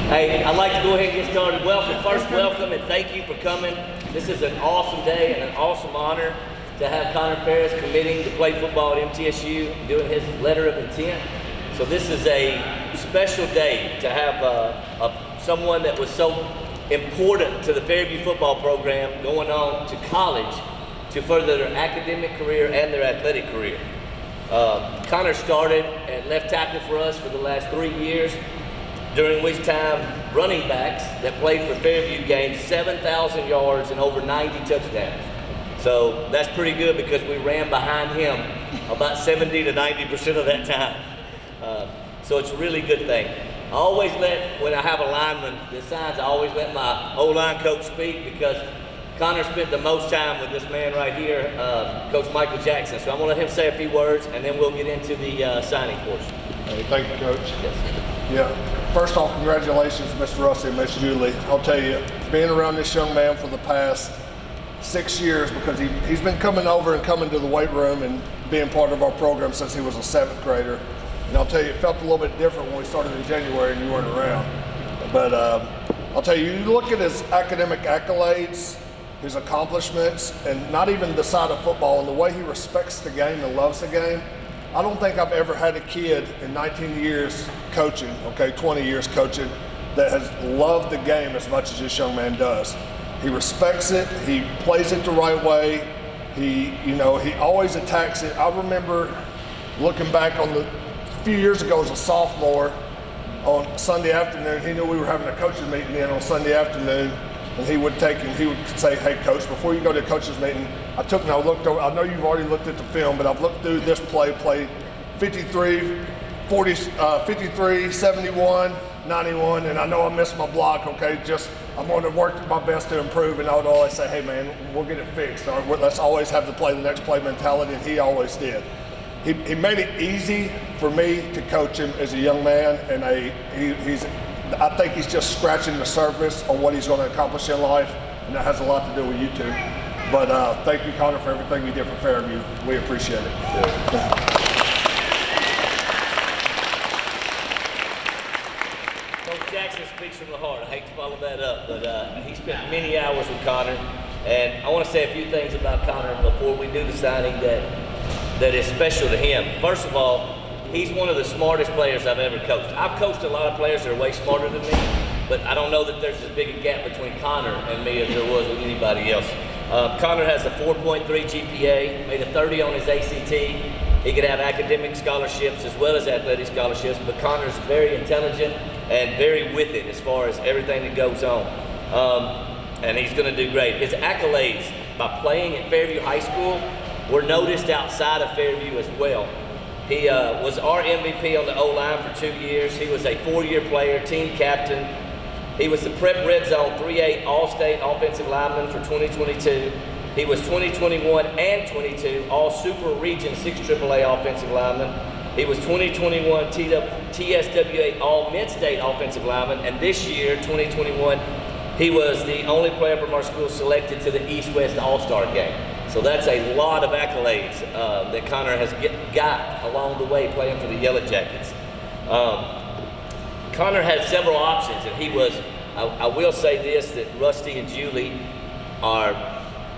Hey, I'd like to go ahead and get started. Welcome and thank you for coming. This is an awesome day and an awesome honor to have Connor Farris committing to play football at MTSU, doing his letter of intent. So this is a special day to have someone that was so important to the Fairview football program going on to college to further their academic career and their athletic career. Connor started at left tackle for us for the last 3 years, during which time running backs that played for Fairview gained 7,000 yards and over 90 touchdowns. So that's pretty good because we ran behind him about 70 to 90% of that time. So it's a really good thing. I always when I have a lineman that signs, I always let my O-line coach speak because Connor spent the most time with this man right here, Coach Michael Jackson. So I'm gonna let him say a few words and then we'll get into the signing portion. Hey, thank you, Coach. Yes. Yeah, first off, congratulations, Mr. Rusty and Miss Julie. I'll tell you, being around this young man for the past 6 years, because he's been coming over and coming to the weight room and being part of our program since he was a 7th grader. And I'll tell you, it felt a little bit different when we started in January and you weren't around. But I'll tell you, you look at his academic accolades, his accomplishments, and not even the side of football and the way he respects the game and loves the game. I don't think I've ever had a kid in 19 years coaching, 20 years coaching, that has loved the game as much as this young man does. He respects it, he plays it the right way, he always attacks it. I remember looking back on a few years ago as a sophomore on Sunday afternoon, he knew we were having a coaches meeting in on Sunday afternoon, and he would say, hey53, before you go to a coaches meeting, I looked over, I know you've already looked at the film, but I've looked through this play 53, 40, 53, 71, 91, and I know I missed my block, I'm going to work my best to improve, and I would always say, hey man, we'll get it fixed. Let's always have the next play mentality, and he always did. He made it easy for me to coach him as a young man, and I think he's just scratching the surface on what he's going to accomplish in life, and that has a lot to do with you two. But thank you, Connor, for everything you did for Fairview. We appreciate it. Coach Jackson speaks from the heart. I hate to follow that up, but he spent many hours with Connor, and I want to say a few things about Connor before we do the signing that is special to him. First of all, he's one of the smartest players I've ever coached. I've coached a lot of players that are way smarter than me, but I don't know that there's as big a gap between Connor and me as there was with anybody else. Connor has a 4.3 GPA, made a 30 on his ACT. He could have academic scholarships as well as athletic scholarships, but Connor's very intelligent and very with it as far as everything that goes on. And he's gonna do great. His accolades by playing at Fairview High School were noticed outside of Fairview as well. He was our MVP on the O-line for 2 years. He was a 4-year player, team captain. He was the Prep Red Zone 3A All-State Offensive Lineman for 2022. He was 2021 and 22 All-Super Region 6 AAA Offensive Lineman. He was 2021 TSWA All-Mid-State Offensive Lineman, and this year, 2021, he was the only player from our school selected to the East-West All-Star Game. So that's a lot of accolades that Connor has got along the way playing for the Yellow Jackets. Connor had several options, and he was, I will say this, that Rusty and Julie are,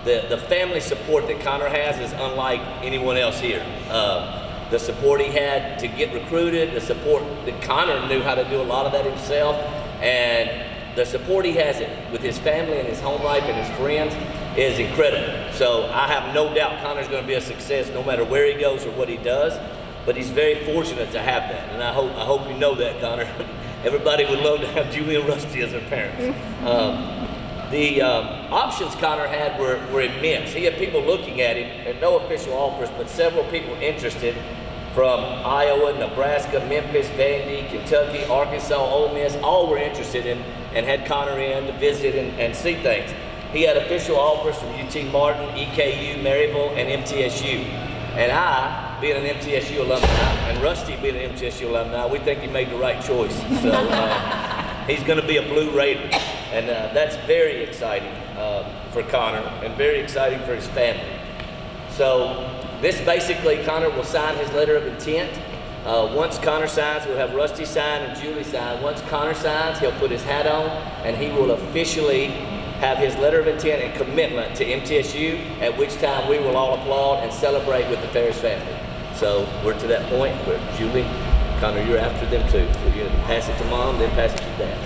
the family support that Connor has is unlike anyone else here. The support he had to get recruited, the support that Connor knew how to do a lot of that himself, and the support he has with his family and his home life and his friends is incredible. So I have no doubt Connor's going to be a success no matter where he goes or what he does, but he's very fortunate to have that, and I hope you know that, Connor. Everybody would love to have Julie and Rusty as their parents. The options Connor had were immense. He had people looking at him, and no official offers, but several people interested from Iowa, Nebraska, Memphis, Vandy, Kentucky, Arkansas, Ole Miss. All were interested in and had Connor in to visit and see things. He had official offers from UT Martin, EKU, Maryville, and MTSU. And I, being an MTSU alumni, and Rusty being an MTSU alumni, we think he made the right choice. So he's going to be a Blue Raider. And that's very exciting for Connor and very exciting for his family. So this basically, Connor will sign his letter of intent Once Connor signs, we'll have Rusty sign and Julie sign. Once Connor signs, he'll put his hat on and he will officially have his letter of intent and commitment to MTSU, at which time we will all applaud and celebrate with the Farris family. So we're to that point where Julie, Connor, you're after them too. So you're gonna pass it to mom, then pass it to dad.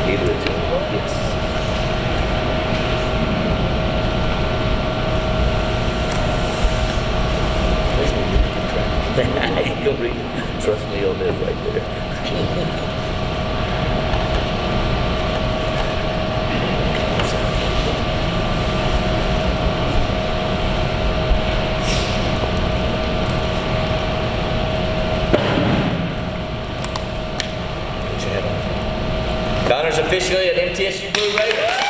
Either of you, yes. You don't read it. Trust me on this right there. Connor's officially an MTSU Blue Raider.